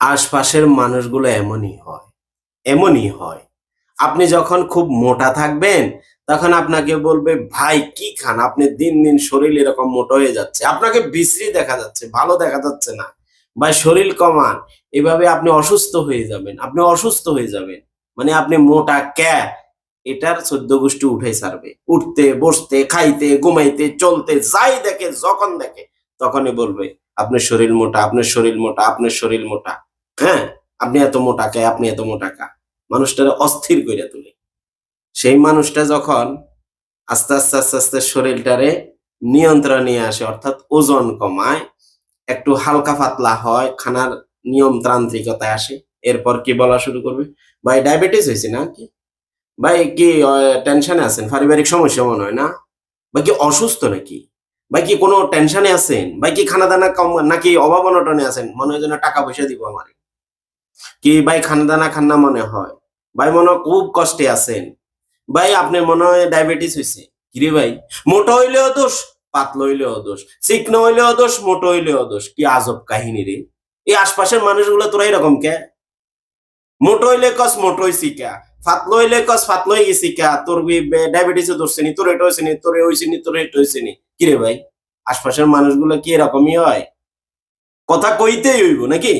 আশপাশের মানুষগুলো এমনই হয়। আপনি যখন খুব মোটা থাকবেন, তখন আপনাকে বলবে, "ভাই কি খান? আপনি দিন, দিন শরীর এরকম মোটা হয়ে যাচ্ছে। আপনাকে বিশ্রী দেখা যাচ্ছে, ভালো দেখা যাচ্ছে না। ভাই শরীর কমান।" এভাবে আপনি অসুস্থ হয়ে যাবেন। আপনি অসুস্থ হয়ে যাবেন। মানে আপনি মোটা এটার ১৪ গোষ্ঠী উঠাই ছাড়বে। উঠতে, বসতে, খাইতে, ঘুমাইতে, চলতে যাই দেখে, যখন দেখে তখনই বলবে, "আপনার শরীর মোটা, আপনার শরীর মোটা, আপনার শরীর মোটা।" হ্যাঁ? "আপনি এত মোটা কে? আপনি এত মোটা কা?" মানুষটারে অস্থির কইরা তুলে। সেই মানুষটা যখন আস্তে আস্তে শরীলটারে নিয়ন্ত্রণে নিয়ে আসে অর্থাৎ ওজন কমায়, একটু হালকা পাতলা হয়, খানার নিয়মতান্ত্রিকতায় আসে। এরপর কি বলা শুরু করবে? "ভাই ডায়াবেটিস হইছে নাকি? ভাই কি টেনশনে আছেন? পারিবারিক সমস্যা মনে হয় না? ভাই কি অসুস্থ নাকি? ভাই কি কোনো টেনশনে আছেন? ভাই কি খানা-দানা কম নাকি অভাব-অনটনে আছেন? মনে হয় যেন টাকা-পয়সা দিব আমারে। কি ভাই খানা-দানা খান না মনে হয়? ভাই মনে হয় খুব কষ্টে আছেন। ভাই আপনার মনে হয় ডায়াবেটিস হইছে। কিরে ভাই? মোটা হইলেও দোষ, পাতলা হইলেও দোষ। চিকনা হইলেও দোষ, মোটা হইলেও দোষ। কি আজব কাহিনী রে! এই আশপাশের মানুষগুলো তোরা এরকম কে? মোটো হইলে কস মোটো হইছি কা? পাতলা হইলে কস পাতলা হয়ে গেছি কা? তোর ডায়াবেটিসে ধরছে নি, তোর এটা হইছে নি, তোর এ হইছে নি, তোর এটা হইছে নি। কিরে ভাই? আশপাশের মানুষগুলো কি এরকমই হয়? কথা কইতেই হইব নাকি?